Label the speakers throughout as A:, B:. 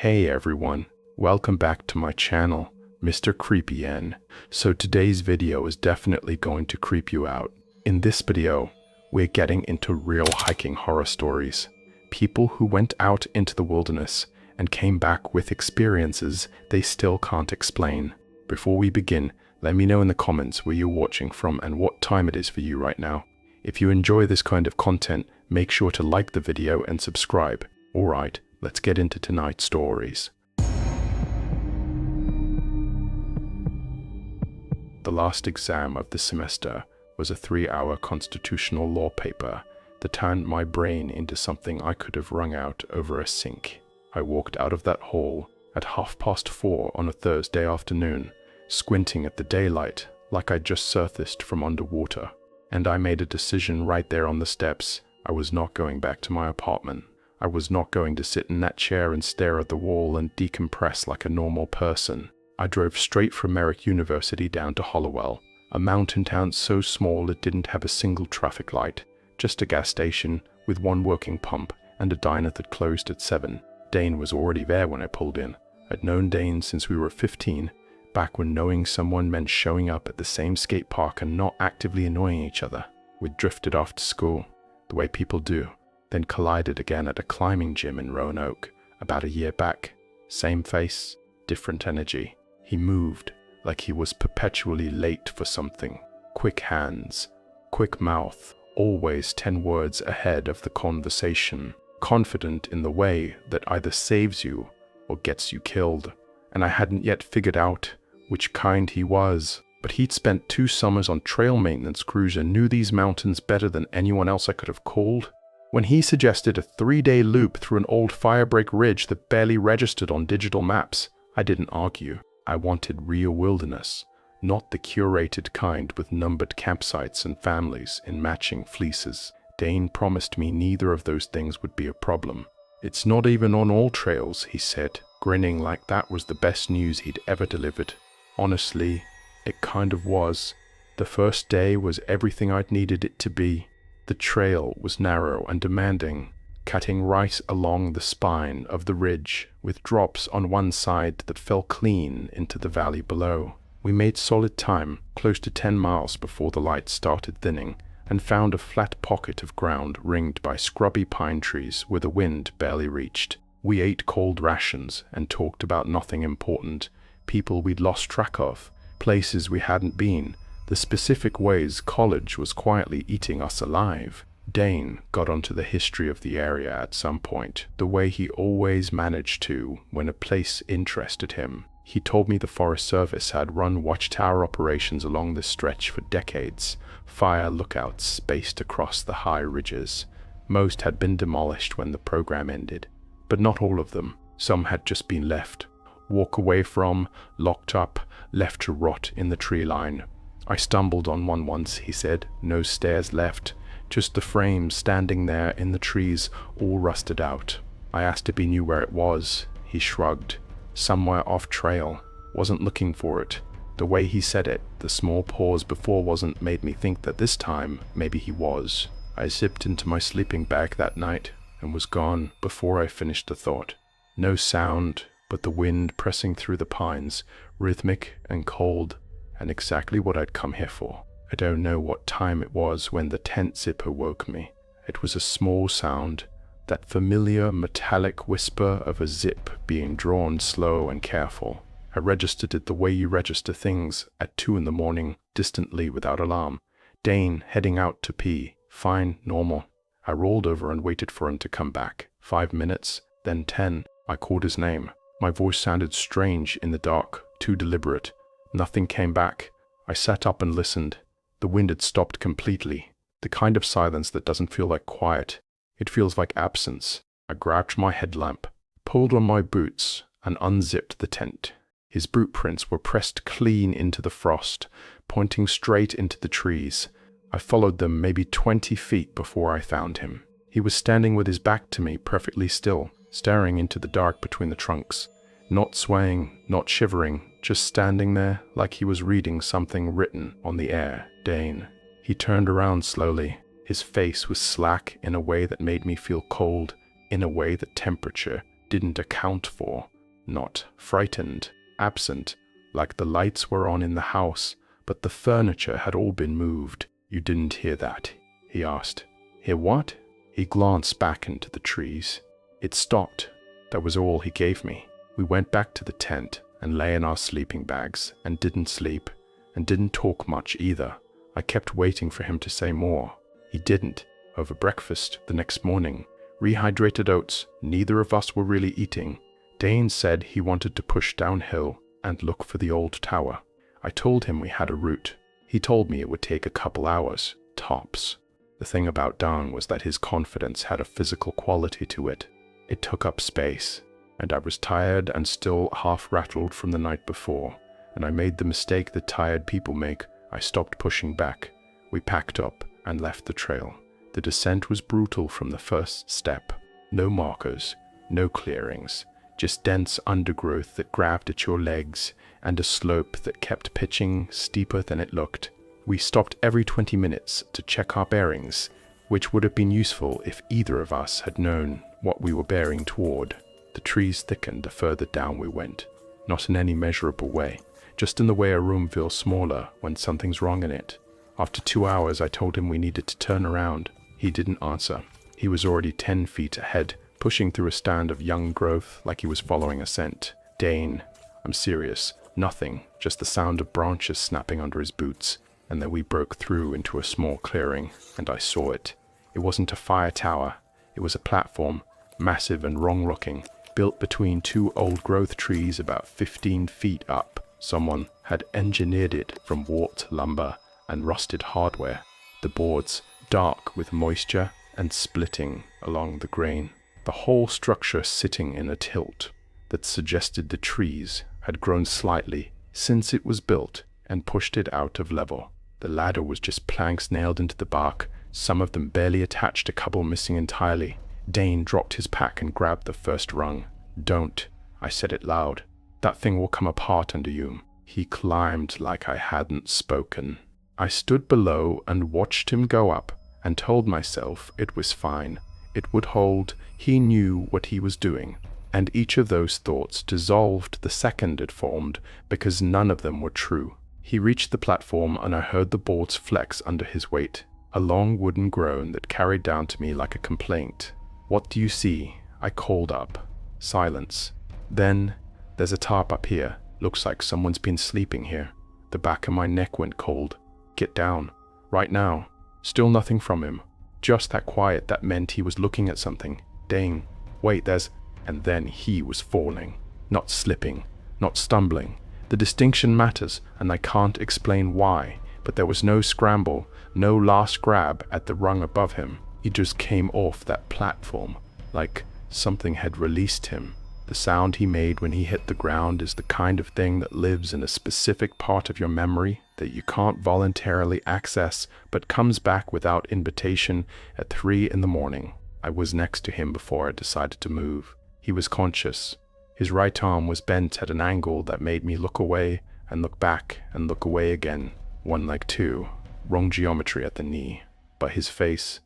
A: Hey everyone, welcome back to my channel, MR.Creepy N. So today's video is definitely going to creep you out. In this video, we're getting into real hiking horror stories. People who went out into the wilderness and came back with experiences they still can't explain. Before we begin, let me know in the comments where you're watching from and what time it is for you right now. If you enjoy this kind of content, make sure to like the video and subscribe. Alright, let's get into tonight's stories. The last exam of the semester was a 3-hour constitutional law paper that turned my brain into something I could have wrung out over a sink. I walked out of that hall at 4:30 on a Thursday afternoon, squinting at the daylight like I'd just surfaced from underwater. And I made a decision right there on the steps. I was not going back to my apartment. I was not going to sit in that chair and stare at the wall and decompress like a normal person. I drove straight from Merritt University down to Hollowell, a mountain town so small it didn't have a single traffic light, just a gas station with one working pump and a diner that closed at 7. Dane was already there when I pulled in. I'd known Dane since we were 15, back when knowing someone meant showing up at the same skate park and not actively annoying each other. We'd drifted after school, the way people do, then collided again at a climbing gym in Roanoke about a year back. Same face, different energy. He moved like he was perpetually late for something. Quick hands, quick mouth, always 10 words ahead of the conversation, confident in the way that either saves you or gets you killed. And I hadn't yet figured out which kind he was, but he'd spent 2 summers on trail maintenance crews and knew these mountains better than anyone else I could have called. When he suggested a 3-day loop through an old firebreak ridge that barely registered on digital maps, I didn't argue. I wanted real wilderness, not the curated kind with numbered campsites and families in matching fleeces. Dane promised me neither of those things would be a problem. "It's not even on all trails," he said, grinning like that was the best news he'd ever delivered. Honestly, it kind of was. The first day was everything I'd needed it to be. The trail was narrow and demanding, cutting right along the spine of the ridge, with drops on one side that fell clean into the valley below. We made solid time, close to 10 miles before the light started thinning, and found a flat pocket of ground ringed by scrubby pine trees where the wind barely reached. We ate cold rations and talked about nothing important, people we'd lost track of, places we hadn't been, the specific ways college was quietly eating us alive. Dane got onto the history of the area at some point, the way he always managed to when a place interested him. He told me the Forest Service had run watchtower operations along this stretch for decades, fire lookouts spaced across the high ridges. Most had been demolished when the program ended, but not all of them. Some had just been left. Walk away from, locked up, left to rot in the tree line. "I stumbled on one once," he said. "No stairs left, just the frame standing there in the trees, all rusted out." I asked if he knew where it was. He shrugged. "Somewhere off trail. Wasn't looking for it." The way he said it, the small pause before wasn't, made me think that this time, maybe he was. I zipped into my sleeping bag that night and was gone before I finished the thought. No sound but the wind pressing through the pines, rhythmic and cold, and exactly what I'd come here for. I don't know what time it was when the tent zipper woke me. It was a small sound, that familiar metallic whisper of a zip being drawn slow and careful. I registered it the way you register things at 2 in the morning, distantly without alarm. Dane heading out to pee. Fine, normal. I rolled over and waited for him to come back. 5 minutes, then 10. I called his name. My voice sounded strange in the dark, too deliberate. Nothing came back. I sat up and listened. The wind had stopped completely. The kind of silence that doesn't feel like quiet. It feels like absence. I grabbed my headlamp, pulled on my boots, and unzipped the tent. His boot prints were pressed clean into the frost, pointing straight into the trees. I followed them maybe 20 feet before I found him. He was standing with his back to me, perfectly still, staring into the dark between the trunks. Not swaying, not shivering, just standing there like he was reading something written on the air. "Dane." He turned around slowly. His face was slack in a way that made me feel cold, in a way that temperature didn't account for. Not frightened, absent, like the lights were on in the house, but the furniture had all been moved. "You didn't hear that?" he asked. "Hear what?" He glanced back into the trees. It stopped. That was all he gave me. We went back to the tent and lay in our sleeping bags and didn't sleep and didn't talk much either. I kept waiting for him to say more. He didn't. Over breakfast the next morning, rehydrated oats, neither of us were really eating. Dane said he wanted to push downhill and look for the old tower. I told him we had a route. He told me it would take a couple hours, tops. The thing about Dane was that his confidence had a physical quality to it. It took up space, and I was tired and still half rattled from the night before, and I made the mistake that tired people make. I stopped pushing back. We packed up and left the trail. The descent was brutal from the first step. No markers, no clearings, just dense undergrowth that grabbed at your legs and a slope that kept pitching steeper than it looked. We stopped every 20 minutes to check our bearings, which would have been useful if either of us had known what we were bearing toward. The trees thickened the further down we went, not in any measurable way, just in the way a room feels smaller when something's wrong in it. After 2 hours, I told him we needed to turn around. He didn't answer. He was already 10 feet ahead, pushing through a stand of young growth like he was following a scent. "Dane, I'm serious. Nothing, just the sound of branches snapping under his boots." And then we broke through into a small clearing, and I saw it. It wasn't a fire tower. It was a platform, massive and wrong-looking, built between two old-growth trees about 15 feet up. Someone had engineered it from warped lumber and rusted hardware, the boards dark with moisture and splitting along the grain. The whole structure sitting in a tilt that suggested the trees had grown slightly since it was built and pushed it out of level. The ladder was just planks nailed into the bark, some of them barely attached, a couple missing entirely. Dane dropped his pack and grabbed the first rung. "Don't," I said it loud. "That thing will come apart under you." He climbed like I hadn't spoken. I stood below and watched him go up and told myself it was fine. It would hold. He knew what he was doing. And each of those thoughts dissolved the second it formed because none of them were true. He reached the platform and I heard the boards flex under his weight, a long wooden groan that carried down to me like a complaint. "What do you see?" I called up. Silence. Then, "There's a tarp up here. Looks like someone's been sleeping here." The back of my neck went cold. "Get down. Right now." Still nothing from him. Just that quiet that meant he was looking at something. "Dane, wait, there's..." And then he was falling. Not slipping, not stumbling. The distinction matters, and I can't explain why, but there was no scramble, no last grab at the rung above him. He just came off that platform, like something had released him. The sound he made when he hit the ground is the kind of thing that lives in a specific part of your memory that you can't voluntarily access, but comes back without invitation at 3 in the morning. I was next to him before I decided to move. He was conscious. His right arm was bent at an angle that made me look away and look back and look away again. 1 like 2. Wrong geometry at the knee. But his face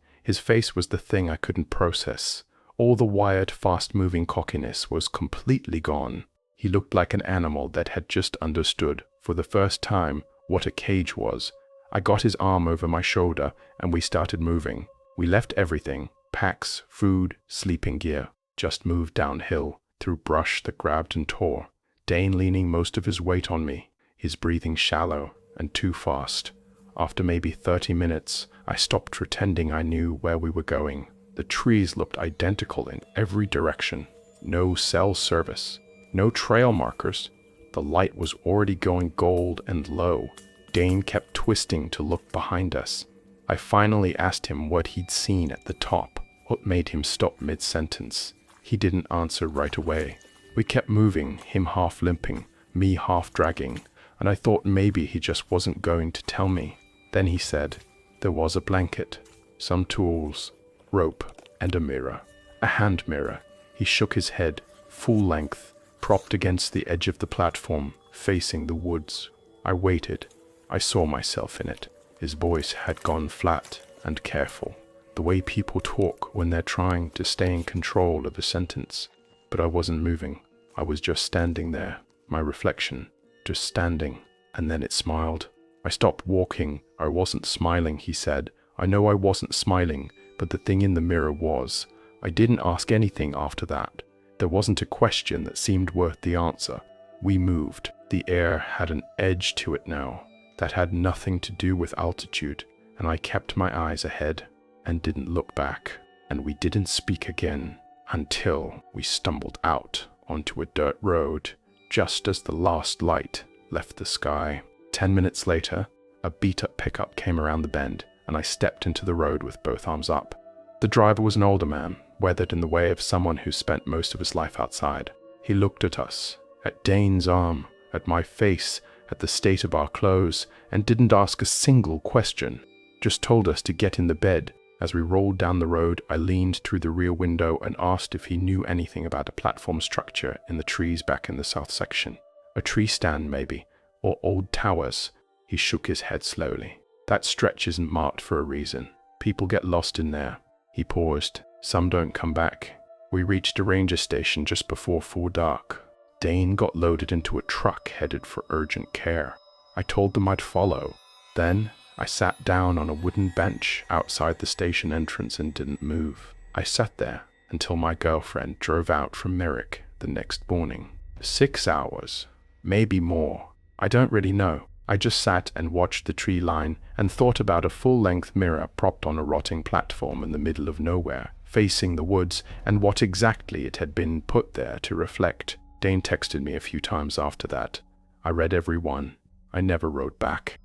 A: was the thing I couldn't process. All the wired, fast-moving cockiness was completely gone. He looked like an animal that had just understood, for the first time, what a cage was. I got his arm over my shoulder and we started moving. We left everything, packs, food, sleeping gear, just moved downhill, through brush that grabbed and tore. Dane leaning most of his weight on me, his breathing shallow and too fast. After maybe 30 minutes, I stopped pretending I knew where we were going. The trees looked identical in every direction. No cell service, no trail markers. The light was already going gold and low. Dane kept twisting to look behind us. I finally asked him what he'd seen at the top, what made him stop mid-sentence. He didn't answer right away. We kept moving, him half limping, me half dragging, and I thought maybe he just wasn't going to tell me. Then he said, "There was a blanket, some tools, rope, and a mirror. A hand mirror." He shook his head, full length, propped against the edge of the platform, facing the woods. I waited. I saw myself in it. His voice had gone flat and careful, the way people talk when they're trying to stay in control of a sentence. But I wasn't moving. I was just standing there, my reflection, just standing, and then it smiled. I stopped walking. I wasn't smiling, he said. I know I wasn't smiling, but the thing in the mirror was. I didn't ask anything after that. There wasn't a question that seemed worth the answer. We moved. The air had an edge to it now that had nothing to do with altitude, and I kept my eyes ahead and didn't look back. And we didn't speak again until we stumbled out onto a dirt road just as the last light left the sky. 10 minutes later, a beat-up pickup came around the bend, and I stepped into the road with both arms up. The driver was an older man, weathered in the way of someone who spent most of his life outside. He looked at us, at Dane's arm, at my face, at the state of our clothes, and didn't ask a single question, just told us to get in the bed. As we rolled down the road, I leaned through the rear window and asked if he knew anything about a platform structure in the trees back in the south section. A tree stand, maybe, or old towers. He shook his head slowly. That stretch isn't marked for a reason. People get lost in there. He paused. Some don't come back. We reached a ranger station just before full dark. Dane got loaded into a truck headed for urgent care. I told them I'd follow. Then I sat down on a wooden bench outside the station entrance and didn't move. I sat there until my girlfriend drove out from Merrick the next morning. 6 hours, maybe more. I don't really know. I just sat and watched the tree line and thought about a full-length mirror propped on a rotting platform in the middle of nowhere, facing the woods, and what exactly it had been put there to reflect. Dane texted me a few times after that. I read every one. I never wrote back.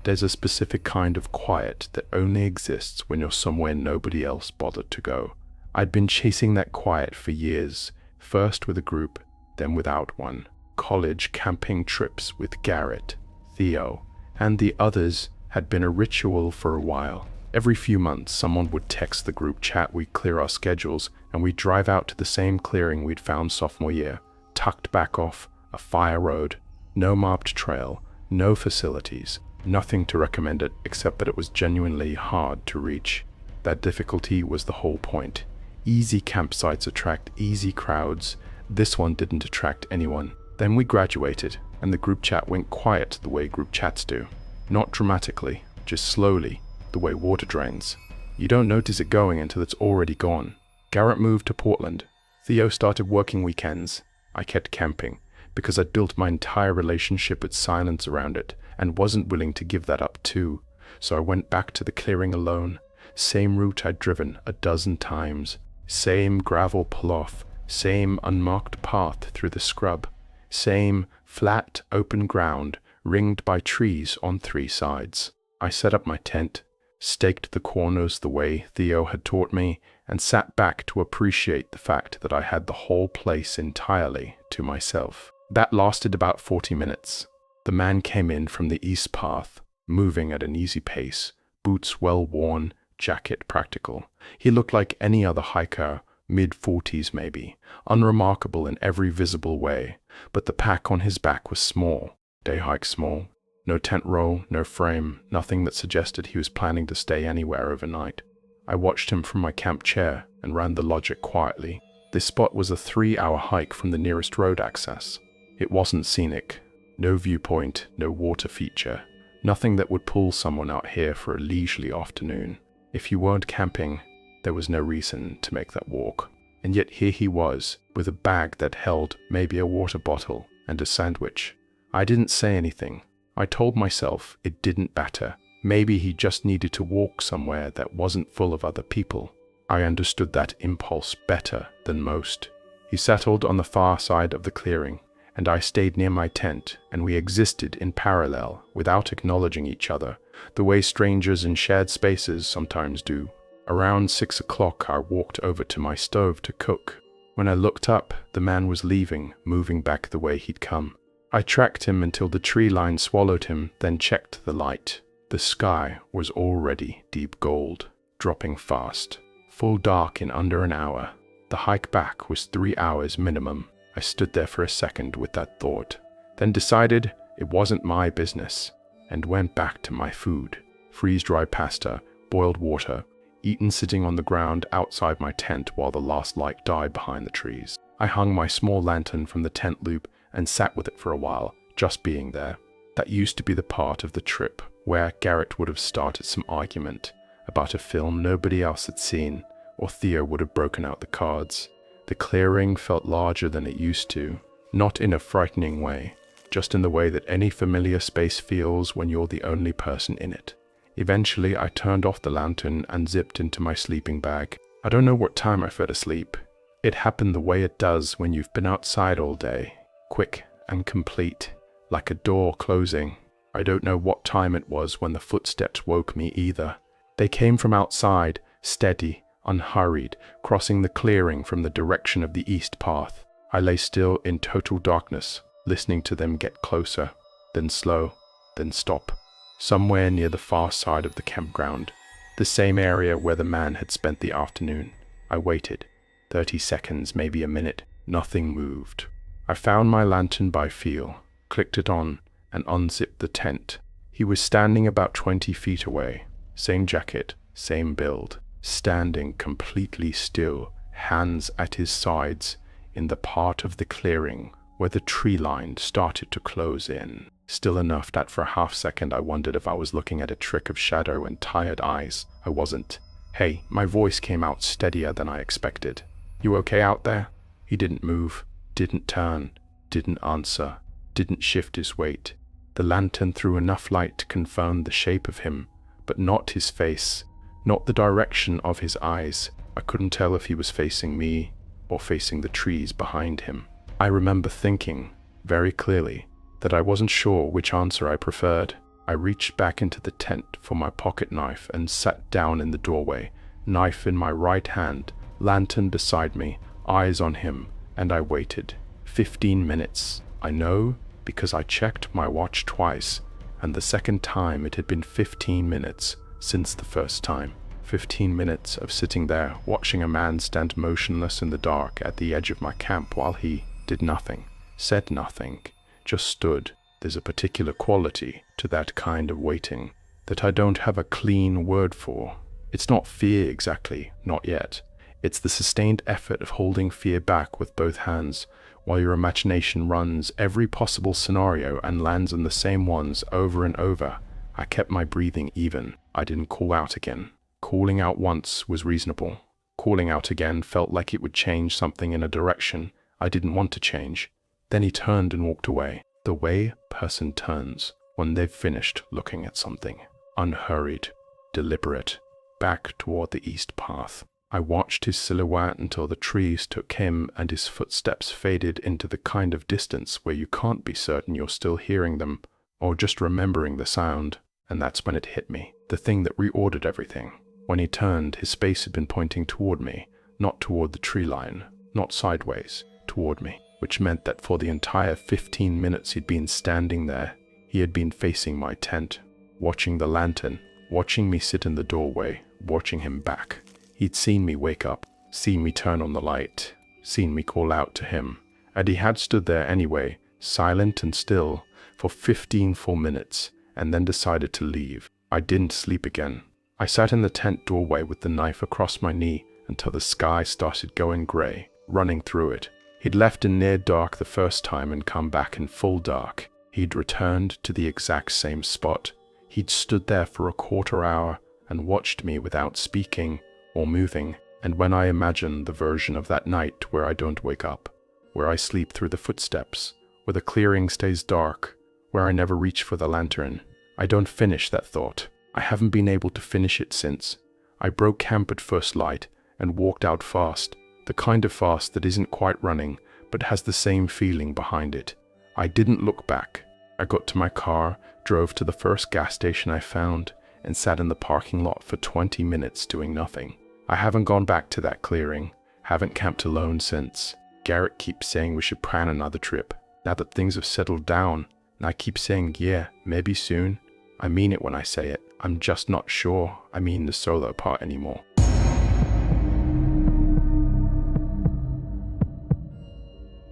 A: There's a specific kind of quiet that only exists when you're somewhere nobody else bothered to go. I'd been chasing that quiet for years, first with a group, then without one. College camping trips with Garrett, Theo, and the others had been a ritual for a while. Every few months, someone would text the group chat, we'd clear our schedules, and we'd drive out to the same clearing we'd found sophomore year, tucked back off a fire road, no marked trail, no facilities, nothing to recommend it except that it was genuinely hard to reach. That difficulty was the whole point. Easy campsites attract easy crowds. This one didn't attract anyone. Then we graduated, and the group chat went quiet the way group chats do. Not dramatically, just slowly, the way water drains. You don't notice it going until it's already gone. Garrett moved to Portland. Theo started working weekends. I kept camping, because I'd built my entire relationship with silence around it, and wasn't willing to give that up too. So I went back to the clearing alone. Same route I'd driven a dozen times. Same gravel pull-off. Same unmarked path through the scrub. Same flat, open ground, ringed by trees on 3 sides. I set up my tent, staked the corners the way Theo had taught me, and sat back to appreciate the fact that I had the whole place entirely to myself. That lasted about 40 minutes. The man came in from the east path, moving at an easy pace, boots well worn, jacket practical. He looked like any other hiker, mid-40s maybe, unremarkable in every visible way, but the pack on his back was small, day hike small. No tent roll, no frame, nothing that suggested he was planning to stay anywhere overnight. I watched him from my camp chair and ran the logic quietly. This spot was a 3-hour hike from the nearest road access. It wasn't scenic. No viewpoint, no water feature. Nothing that would pull someone out here for a leisurely afternoon. If you weren't camping, there was no reason to make that walk. And yet here he was, with a bag that held maybe a water bottle and a sandwich. I didn't say anything. I told myself it didn't matter. Maybe he just needed to walk somewhere that wasn't full of other people. I understood that impulse better than most. He settled on the far side of the clearing, and I stayed near my tent, and we existed in parallel without acknowledging each other, the way strangers in shared spaces sometimes do. Around 6 o'clock, I walked over to my stove to cook. When I looked up, the man was leaving, moving back the way he'd come. I tracked him until the tree line swallowed him, then checked the light. The sky was already deep gold, dropping fast. Full dark in under an hour. The hike back was 3 hours minimum. I stood there for a second with that thought, then decided it wasn't my business, and went back to my food. Freeze-dried pasta, boiled water, Eaton sitting on the ground outside my tent while the last light died behind the trees. I hung my small lantern from the tent loop and sat with it for a while, just being there. That used to be the part of the trip where Garrett would have started some argument about a film nobody else had seen, or Theo would have broken out the cards. The clearing felt larger than it used to, not in a frightening way, just in the way that any familiar space feels when you're the only person in it. Eventually, I turned off the lantern and zipped into my sleeping bag. I don't know what time I fell asleep. It happened the way it does when you've been outside all day, quick and complete, like a door closing. I don't know what time it was when the footsteps woke me either. They came from outside, steady, unhurried, crossing the clearing from the direction of the east path. I lay still in total darkness, listening to them get closer, then slow, then stop, somewhere near the far side of the campground, the same area where the man had spent the afternoon. I waited. 30 seconds, maybe a minute. Nothing moved. I found my lantern by feel, clicked it on, and unzipped the tent. He was standing about 20 feet away. Same jacket, same build. Standing completely still, hands at his sides, in the part of the clearing where the tree line started to close in. Still enough that for a half second I wondered if I was looking at a trick of shadow and tired eyes. I wasn't. "Hey," my voice came out steadier than I expected. "You okay out there?" He didn't move, didn't turn, didn't answer, didn't shift his weight. The lantern threw enough light to confirm the shape of him, but not his face, not the direction of his eyes. I couldn't tell if he was facing me or facing the trees behind him. I remember thinking, very clearly, that I wasn't sure which answer I preferred. I reached back into the tent for my pocket knife and sat down in the doorway, knife in my right hand, lantern beside me, eyes on him, and I waited. 15 minutes. I know because I checked my watch twice, and the second time it had been 15 minutes since the first time. 15 minutes of sitting there, watching a man stand motionless in the dark at the edge of my camp while he did nothing, said nothing, just stood. There's a particular quality to that kind of waiting that I don't have a clean word for. It's not fear exactly, not yet. It's the sustained effort of holding fear back with both hands while your imagination runs every possible scenario and lands on the same ones over and over. I kept my breathing even. I didn't call out again. Calling out once was reasonable. Calling out again felt like it would change something in a direction I didn't want to change. Then he turned and walked away. The way a person turns when they've finished looking at something. Unhurried, deliberate, back toward the east path. I watched his silhouette until the trees took him and his footsteps faded into the kind of distance where you can't be certain you're still hearing them or just remembering the sound. And that's when it hit me, the thing that reordered everything. When he turned, his face had been pointing toward me, not toward the tree line, not sideways, toward me, which meant that for the entire 15 minutes he'd been standing there, he had been facing my tent, watching the lantern, watching me sit in the doorway, watching him back. He'd seen me wake up, seen me turn on the light, seen me call out to him, and he had stood there anyway, silent and still, for 15 full minutes, and then decided to leave. I didn't sleep again. I sat in the tent doorway with the knife across my knee until the sky started going grey, running through it. He'd left in near dark the first time and come back in full dark. He'd returned to the exact same spot. He'd stood there for a quarter hour and watched me without speaking or moving. And when I imagine the version of that night where I don't wake up, where I sleep through the footsteps, where the clearing stays dark, where I never reach for the lantern, I don't finish that thought. I haven't been able to finish it since. I broke camp at first light and walked out fast, the kind of fast that isn't quite running, but has the same feeling behind it. I didn't look back. I got to my car, drove to the first gas station I found, and sat in the parking lot for 20 minutes doing nothing. I haven't gone back to that clearing, haven't camped alone since. Garrett keeps saying we should plan another trip, now that things have settled down, and I keep saying, yeah, maybe soon. I mean it when I say it. I'm just not sure I mean the solo part anymore.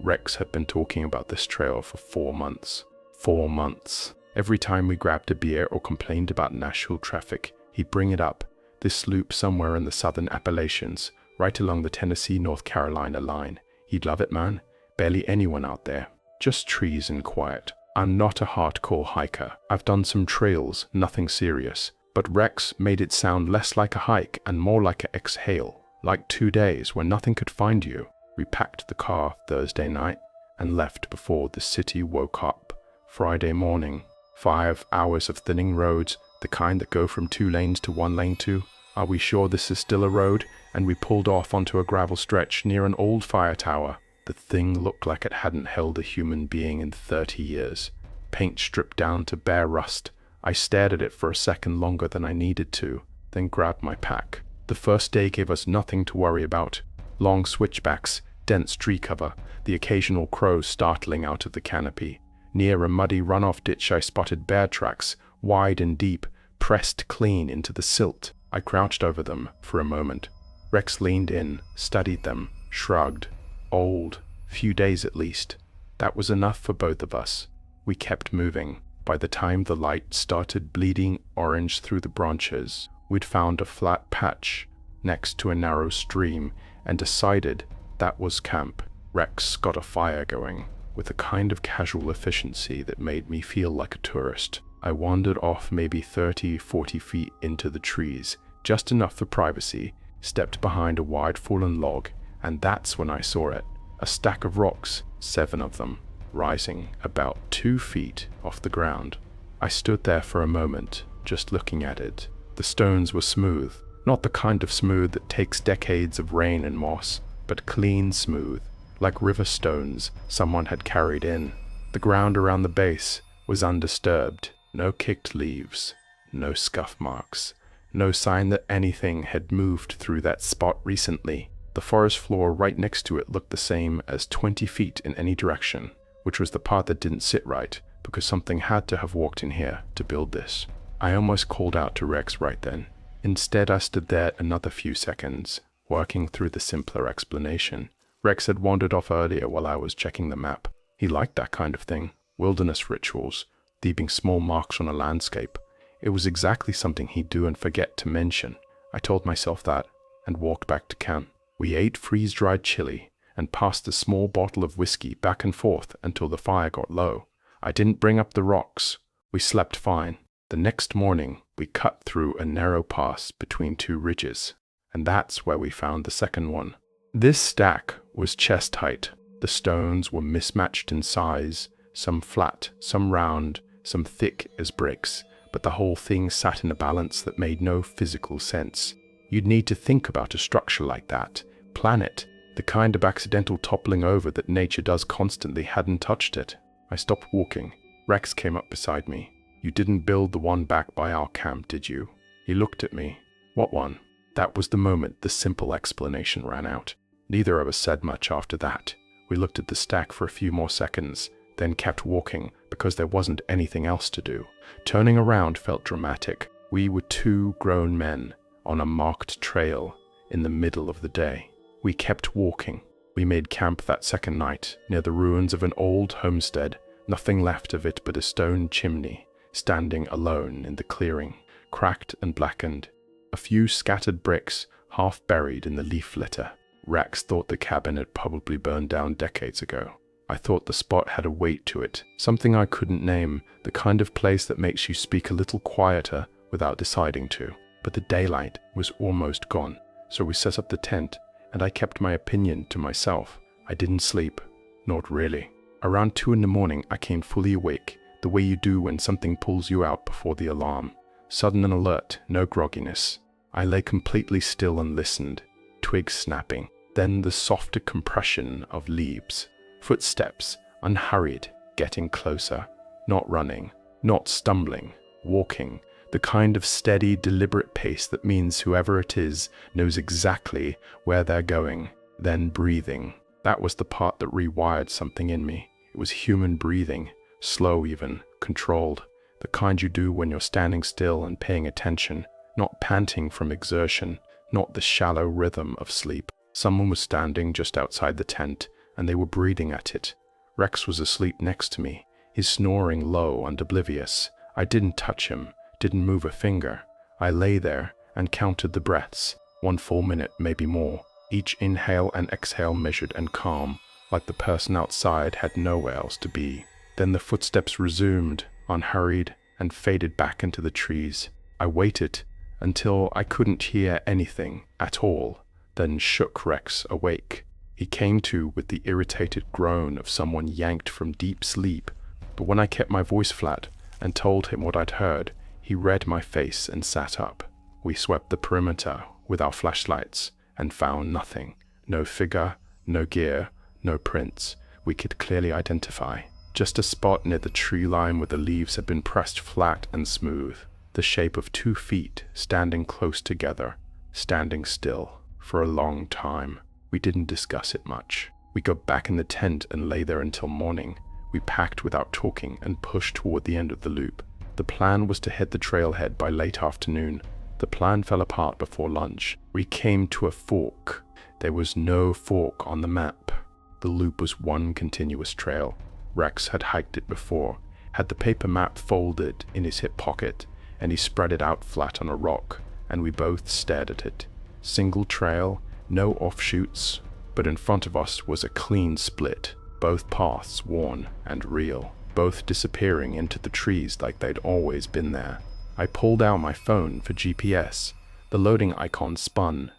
A: Rex had been talking about this trail for 4 months. 4 months. Every time we grabbed a beer or complained about Nashville traffic, he'd bring it up, This sloop somewhere in the southern Appalachians, right along the Tennessee-North Carolina line. You'd love it, man. Barely anyone out there. Just trees and quiet. I'm not a hardcore hiker. I've done some trails, nothing serious. But Rex made it sound less like a hike and more like an exhale. Like 2 days when nothing could find you. We packed the car Thursday night and left before the city woke up. Friday morning. 5 hours of thinning roads, the kind that go from 2 lanes to 1 lane to. Are we sure this is still a road? And we pulled off onto a gravel stretch near an old fire tower. The thing looked like it hadn't held a human being in 30 years. Paint stripped down to bare rust. I stared at it for a second longer than I needed to, then grabbed my pack. The first day gave us nothing to worry about. Long switchbacks, dense tree cover, the occasional crow startling out of the canopy. Near a muddy runoff ditch I spotted bear tracks, wide and deep, pressed clean into the silt. I crouched over them for a moment. Rex leaned in, studied them, shrugged. Old, few days at least. That was enough for both of us. We kept moving. By the time the light started bleeding orange through the branches, we'd found a flat patch next to a narrow stream and decided that was camp. Rex got a fire going with a kind of casual efficiency that made me feel like a tourist. I wandered off maybe 30-40 feet into the trees, just enough for privacy, stepped behind a wide fallen log, and that's when I saw it. A stack of rocks, 7 of them, rising about 2 feet off the ground. I stood there for a moment, just looking at it. The stones were smooth, not the kind of smooth that takes decades of rain and moss, but clean smooth, like river stones someone had carried in. The ground around the base was undisturbed, no kicked leaves, no scuff marks, no sign that anything had moved through that spot recently. The forest floor right next to it looked the same as 20 feet in any direction, which was the part that didn't sit right, because something had to have walked in here to build this. I almost called out to Rex right then. Instead, I stood there another few seconds, working through the simpler explanation. Rex had wandered off earlier while I was checking the map. He liked that kind of thing. Wilderness rituals, leaving small marks on a landscape. It was exactly something he'd do and forget to mention. I told myself that, and walked back to camp. We ate freeze-dried chili and passed the small bottle of whiskey back and forth until the fire got low. I didn't bring up the rocks. We slept fine. The next morning, we cut through a narrow pass between 2 ridges, and that's where we found the second one. This stack was chest height. The stones were mismatched in size, some flat, some round, some thick as bricks, but the whole thing sat in a balance that made no physical sense. You'd need to think about a structure like that. Plan it. The kind of accidental toppling over that nature does constantly hadn't touched it. I stopped walking. Rex came up beside me. You didn't build the one back by our camp, did you? He looked at me. What one? That was the moment the simple explanation ran out. Neither of us said much after that. We looked at the stack for a few more seconds, then kept walking because there wasn't anything else to do. Turning around felt dramatic. We were 2 grown men on a marked trail in the middle of the day. We kept walking. We made camp that second night near the ruins of an old homestead, nothing left of it but a stone chimney, standing alone in the clearing, cracked and blackened. A few scattered bricks, half buried in the leaf litter. Rex thought the cabin had probably burned down decades ago. I thought the spot had a weight to it, something I couldn't name, the kind of place that makes you speak a little quieter without deciding to. But the daylight was almost gone, so we set up the tent, and I kept my opinion to myself. I didn't sleep. Not really. Around 2 in the morning, I came fully awake, the way you do when something pulls you out before the alarm. Sudden and alert, no grogginess. I lay completely still and listened, twigs snapping, then the softer compression of leaves. Footsteps, unhurried, getting closer. Not running, not stumbling, walking. The kind of steady, deliberate pace that means whoever it is knows exactly where they're going. Then breathing. That was the part that rewired something in me. It was human breathing, slow even, controlled. The kind you do when you're standing still and paying attention, not panting from exertion, not the shallow rhythm of sleep. Someone was standing just outside the tent, and they were breathing at it. Rex was asleep next to me, his snoring low and oblivious. I didn't touch him, didn't move a finger. I lay there, and counted the breaths. 1 full minute, maybe more. Each inhale and exhale measured and calm, like the person outside had nowhere else to be. Then the footsteps resumed, unhurried, and faded back into the trees. I waited until I couldn't hear anything at all, then shook Rex awake. He came to with the irritated groan of someone yanked from deep sleep, but when I kept my voice flat and told him what I'd heard, he read my face and sat up. We swept the perimeter with our flashlights and found nothing. No figure, no gear, no prints we could clearly identify. Just a spot near the tree line where the leaves had been pressed flat and smooth. The shape of 2 feet standing close together, standing still for a long time. We didn't discuss it much. We got back in the tent and lay there until morning. We packed without talking and pushed toward the end of the loop. The plan was to hit the trailhead by late afternoon. The plan fell apart before lunch. We came to a fork. There was no fork on the map. The loop was one continuous trail. Rex had hiked it before, had the paper map folded in his hip pocket, and he spread it out flat on a rock, and we both stared at it. Single trail, no offshoots, but in front of us was a clean split, both paths worn and real, both disappearing into the trees like they'd always been there. I pulled out my phone for GPS. The loading icon spun,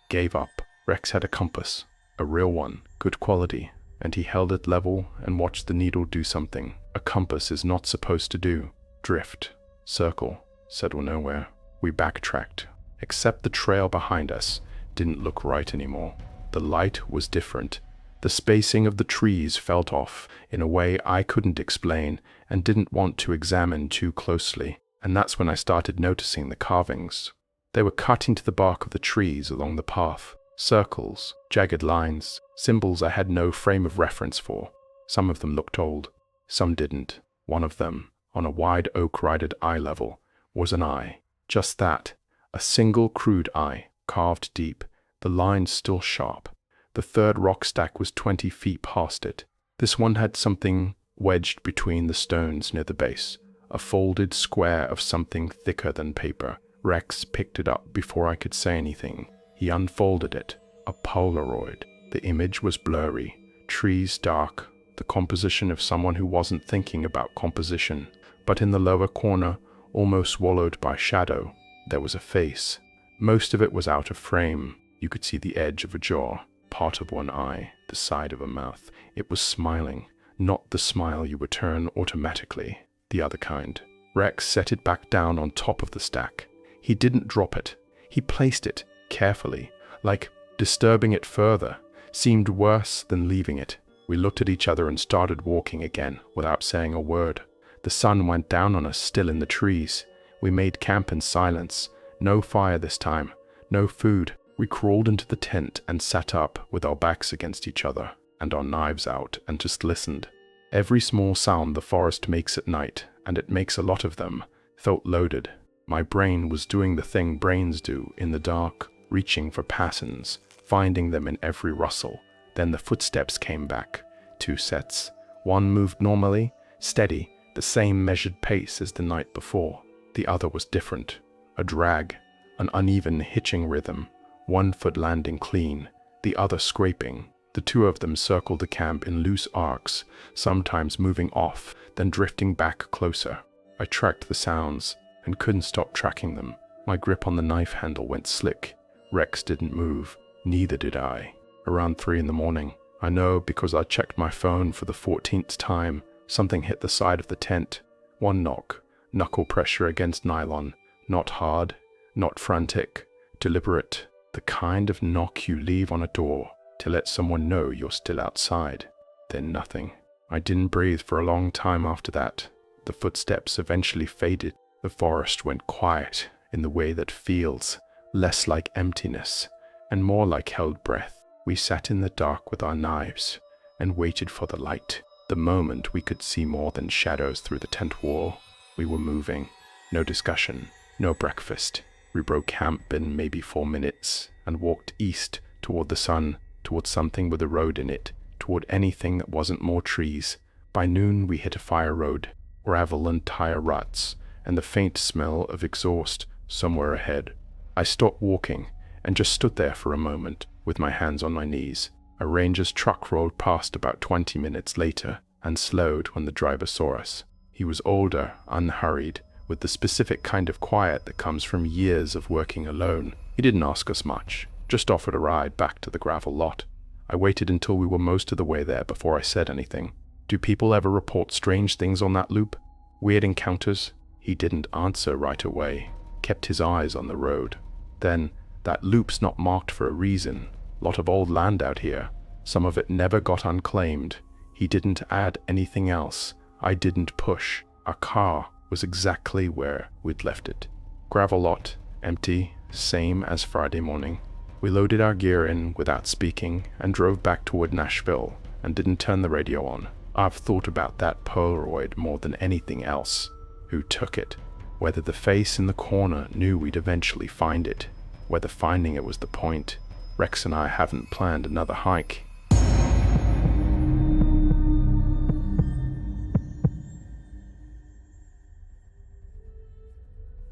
A: gave up. Rex had a compass, a real one, good quality, and he held it level and watched the needle do something a compass is not supposed to do. Drift, circle, settle nowhere. We backtracked, except the trail behind us didn't look right anymore. The light was different. The spacing of the trees felt off in a way I couldn't explain and didn't want to examine too closely. And that's when I started noticing the carvings. They were cut into the bark of the trees along the path. Circles, jagged lines, symbols I had no frame of reference for. Some of them looked old, some didn't. One of them, on a wide oak-ridered eye level, was an eye. Just that, a single crude eye, carved deep, the lines still sharp. The third rock stack was 20 feet past it. This one had something wedged between the stones near the base, a folded square of something thicker than paper. Rex picked it up before I could say anything. He unfolded it, a Polaroid. The image was blurry, trees dark, the composition of someone who wasn't thinking about composition. But in the lower corner, almost swallowed by shadow, there was a face. Most of it was out of frame. You could see the edge of a jaw, part of one eye, the side of a mouth. It was smiling, not the smile you return automatically, the other kind. Rex set it back down on top of the stack. He didn't drop it. He placed it carefully, like disturbing it further seemed worse than leaving it. We looked at each other and started walking again without saying a word. The sun went down on us still in the trees. We made camp in silence. No fire this time, no food. We crawled into the tent and sat up with our backs against each other and our knives out and just listened. Every small sound the forest makes at night, and it makes a lot of them, felt loaded. My brain was doing the thing brains do in the dark, reaching for patterns, finding them in every rustle. Then the footsteps came back. 2 sets. One moved normally, steady, the same measured pace as the night before. The other was different. A drag, an uneven hitching rhythm. One foot landing clean, the other scraping. The 2 of them circled the camp in loose arcs, sometimes moving off, then drifting back closer. I tracked the sounds and couldn't stop tracking them. My grip on the knife handle went slick. Rex didn't move. Neither did I. Around 3 in the morning, I know because I checked my phone for the 14th time, something hit the side of the tent. One knock, knuckle pressure against nylon. Not hard, not frantic, deliberate. The kind of knock you leave on a door to let someone know you're still outside. Then nothing. I didn't breathe for a long time after that. The footsteps eventually faded. The forest went quiet in the way that feels less like emptiness and more like held breath. We sat in the dark with our knives and waited for the light. The moment we could see more than shadows through the tent wall. We were moving. No discussion, no breakfast. We broke camp in maybe 4 minutes and walked east toward the sun, toward something with a road in it, toward anything that wasn't more trees. By noon we hit a fire road, gravel and tire ruts, and the faint smell of exhaust somewhere ahead. I stopped walking and just stood there for a moment with my hands on my knees. A ranger's truck rolled past about 20 minutes later and slowed when the driver saw us. He was older, unhurried, with the specific kind of quiet that comes from years of working alone. He didn't ask us much, just offered a ride back to the gravel lot. I waited until we were most of the way there before I said anything. Do people ever report strange things on that loop? Weird encounters? He didn't answer right away, kept his eyes on the road. Then, that loop's not marked for a reason. Lot of old land out here. Some of it never got unclaimed. He didn't add anything else. I didn't push. Our car was exactly where we'd left it. Gravel lot, empty, same as Friday morning. We loaded our gear in without speaking and drove back toward Nashville and didn't turn the radio on. I've thought about that Polaroid more than anything else. Who took it? Whether the face in the corner knew we'd eventually find it. Whether finding it was the point. Rex and I haven't planned another hike.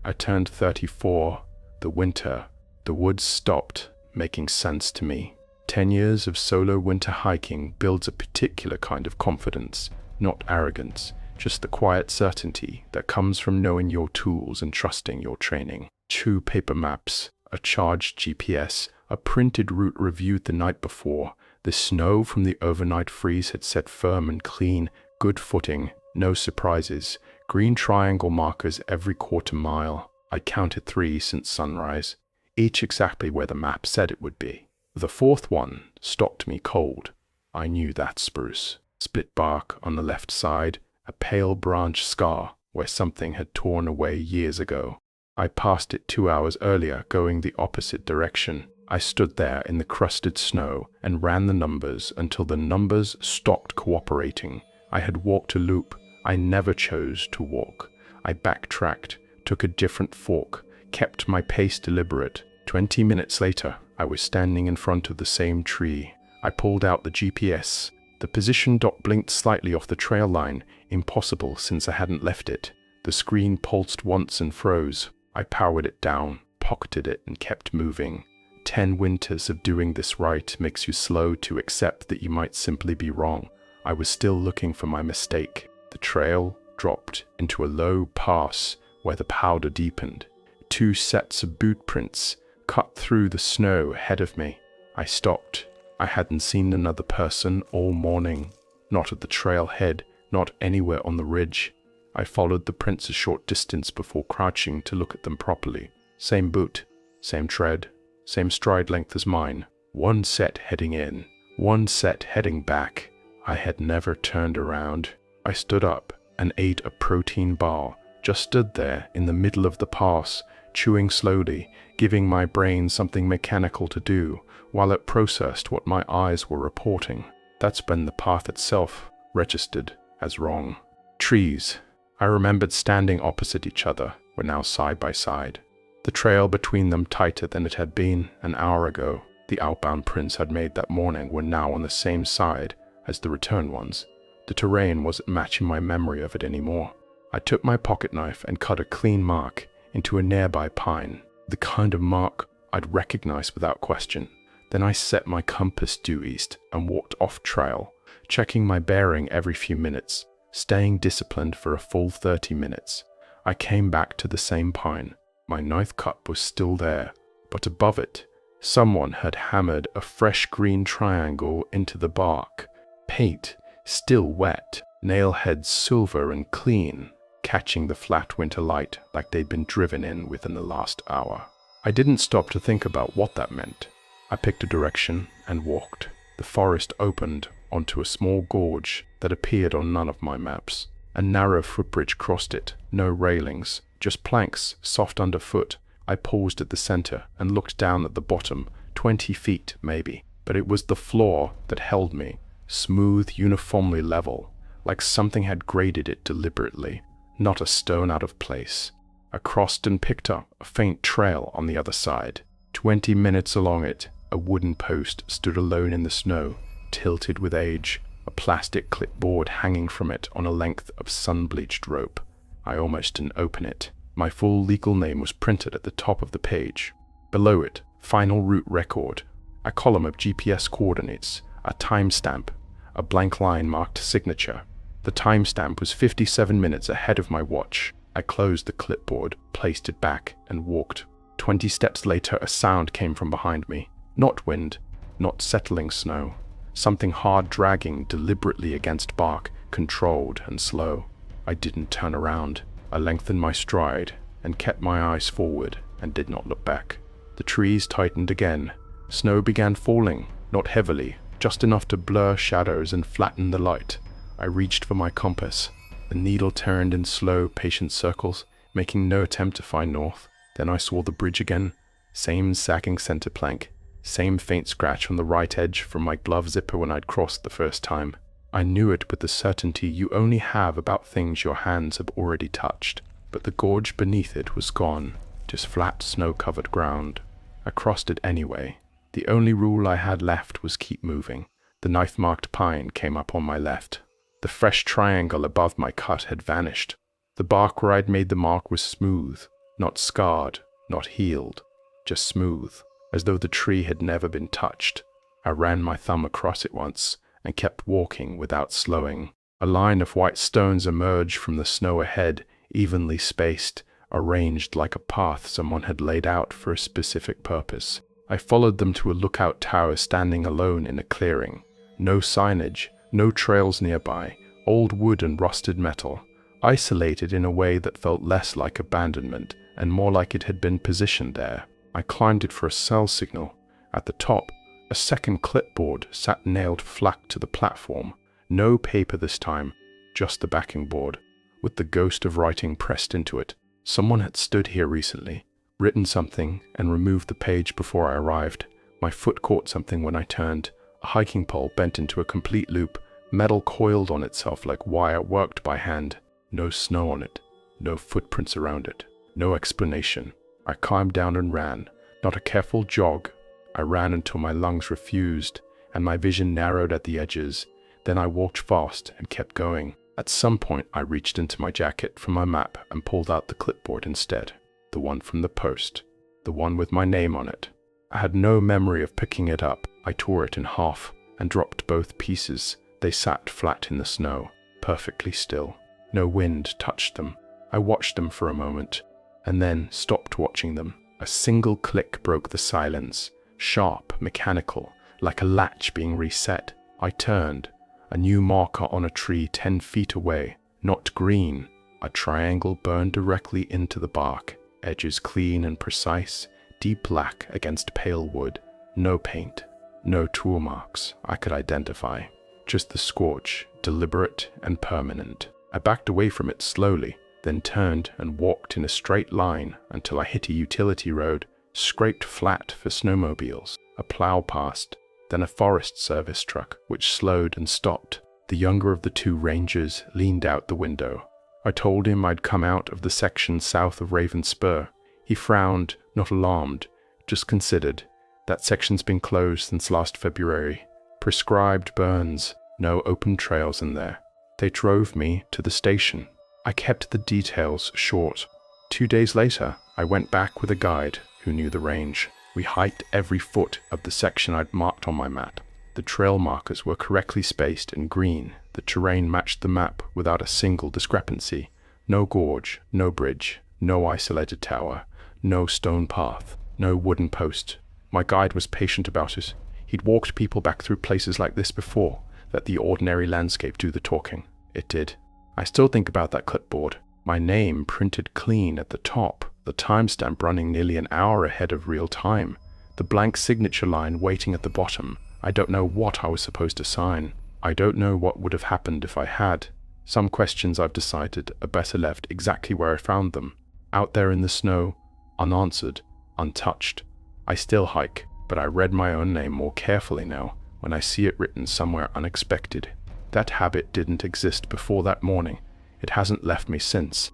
A: I turned 34. The winter. The woods stopped making sense to me. 10 years of solo winter hiking builds a particular kind of confidence, not arrogance, just the quiet certainty that comes from knowing your tools and trusting your training. 2 paper maps, a charged GPS, a printed route reviewed the night before. The snow from the overnight freeze had set firm and clean, good footing, no surprises, green triangle markers every quarter mile. I counted 3 since sunrise, each exactly where the map said it would be. The 4th one stopped me cold. I knew that spruce. Split bark on the left side, a pale branch scar where something had torn away years ago. I passed it 2 hours earlier, going the opposite direction. I stood there in the crusted snow and ran the numbers until the numbers stopped cooperating. I had walked a loop. I never chose to walk. I backtracked, took a different fork, kept my pace deliberate. 20 minutes later, I was standing in front of the same tree. I pulled out the GPS. The position dot blinked slightly off the trail line, impossible since I hadn't left it. The screen pulsed once and froze. I powered it down, pocketed it, and kept moving. 10 winters of doing this right makes you slow to accept that you might simply be wrong. I was still looking for my mistake. The trail dropped into a low pass where the powder deepened. 2 sets of boot prints cut through the snow ahead of me. I stopped. I hadn't seen another person all morning. Not at the trailhead, not anywhere on the ridge. I followed the prints a short distance before crouching to look at them properly. Same boot, same tread, same stride length as mine. 1 set heading in, 1 set heading back. I had never turned around. I stood up and ate a protein bar, just stood there in the middle of the pass, chewing slowly, giving my brain something mechanical to do, while it processed what my eyes were reporting. That's when the path itself registered as wrong. Trees. I remembered standing opposite each other, were now side by side. The trail between them tighter than it had been an hour ago. The outbound prints I'd made that morning were now on the same side as the return ones. The terrain wasn't matching my memory of it anymore. I took my pocket knife and cut a clean mark into a nearby pine, the kind of mark I'd recognize without question. Then I set my compass due east and walked off trail, checking my bearing every few minutes, staying disciplined for a full 30 minutes. I came back to the same pine. My knife cup was still there, but above it, someone had hammered a fresh green triangle into the bark. Paint, still wet, nail heads silver and clean, catching the flat winter light like they'd been driven in within the last hour. I didn't stop to think about what that meant. I picked a direction and walked. The forest opened onto a small gorge that appeared on none of my maps. A narrow footbridge crossed it, no railings, just planks, soft underfoot. I paused at the center and looked down at the bottom, 20 feet maybe, but it was the floor that held me, smooth, uniformly level, like something had graded it deliberately, not a stone out of place. I crossed and picked up a faint trail on the other side. 20 minutes along it, a wooden post stood alone in the snow, tilted with age, a plastic clipboard hanging from it on a length of sun-bleached rope. I almost didn't open it. My full legal name was printed at the top of the page. Below it, final route record, a column of GPS coordinates, a timestamp, a blank line marked signature. The timestamp was 57 minutes ahead of my watch. I closed the clipboard, placed it back, and walked. 20 steps later, a sound came from behind me. Not wind, not settling snow. Something hard dragging deliberately against bark, controlled and slow. I didn't turn around. I lengthened my stride and kept my eyes forward and did not look back. The trees tightened again. Snow began falling, not heavily, just enough to blur shadows and flatten the light. I reached for my compass. The needle turned in slow, patient circles, making no attempt to find north. Then I saw the bridge again. Same sagging center plank. Same faint scratch on the right edge from my glove zipper when I'd crossed the first time. I knew it with the certainty you only have about things your hands have already touched. But the gorge beneath it was gone, just flat snow-covered ground. I crossed it anyway. The only rule I had left was keep moving. The knife-marked pine came up on my left. The fresh triangle above my cut had vanished. The bark where I'd made the mark was smooth, not scarred, not healed, just smooth, as though the tree had never been touched. I ran my thumb across it once and kept walking without slowing. A line of white stones emerged from the snow ahead, evenly spaced, arranged like a path someone had laid out for a specific purpose. I followed them to a lookout tower standing alone in a clearing. No signage, no trails nearby, old wood and rusted metal, isolated in a way that felt less like abandonment and more like it had been positioned there. I climbed it for a cell signal. At the top, a second clipboard sat nailed flat to the platform. No paper this time, just the backing board, with the ghost of writing pressed into it. Someone had stood here recently, written something, and removed the page before I arrived. My foot caught something when I turned. A hiking pole bent into a complete loop, metal coiled on itself like wire worked by hand. No snow on it, no footprints around it, no explanation. I climbed down and ran, not a careful jog. I ran until my lungs refused and my vision narrowed at the edges. Then I walked fast and kept going. At some point, I reached into my jacket for my map and pulled out the clipboard instead. The one from the post. The one with my name on it. I had no memory of picking it up. I tore it in half and dropped both pieces. They sat flat in the snow, perfectly still. No wind touched them. I watched them for a moment, and then stopped watching them. A single click broke the silence, sharp, mechanical, like a latch being reset. I turned. A new marker on a tree 10 feet away, not green. A triangle burned directly into the bark, edges clean and precise, deep black against pale wood. No paint, no tool marks I could identify. Just the scorch, deliberate and permanent. I backed away from it slowly, then turned and walked in a straight line until I hit a utility road, scraped flat for snowmobiles. A plow passed, then a Forest Service truck, which slowed and stopped. The younger of the two rangers leaned out the window. I told him I'd come out of the section south of Raven Spur. He frowned, not alarmed, just considered. That section's been closed since last February. Prescribed burns, no open trails in there. They drove me to the station. I kept the details short. 2 days later, I went back with a guide who knew the range. We hiked every foot of the section I'd marked on my map. The trail markers were correctly spaced and green. The terrain matched the map without a single discrepancy. No gorge, no bridge, no isolated tower, no stone path, no wooden post. My guide was patient about it. He'd walked people back through places like this before. Let the ordinary landscape do the talking. It did. I still think about that clipboard. My name printed clean at the top. The timestamp running nearly an hour ahead of real time. The blank signature line waiting at the bottom. I don't know what I was supposed to sign. I don't know what would have happened if I had. Some questions I've decided are better left exactly where I found them. Out there in the snow, unanswered, untouched. I still hike, but I read my own name more carefully now when I see it written somewhere unexpected. That habit didn't exist before that morning. It hasn't left me since.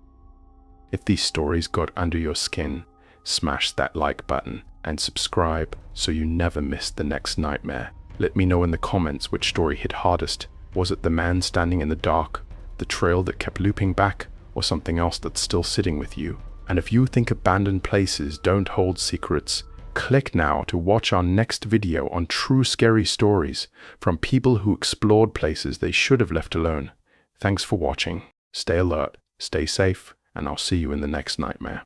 A: If these stories got under your skin, smash that like button and subscribe so you never miss the next nightmare. Let me know in the comments which story hit hardest. Was it the man standing in the dark, the trail that kept looping back, or something else that's still sitting with you? And if you think abandoned places don't hold secrets, click now to watch our next video on true scary stories from people who explored places they should have left alone. Thanks for watching. Stay alert, stay safe, and I'll see you in the next nightmare.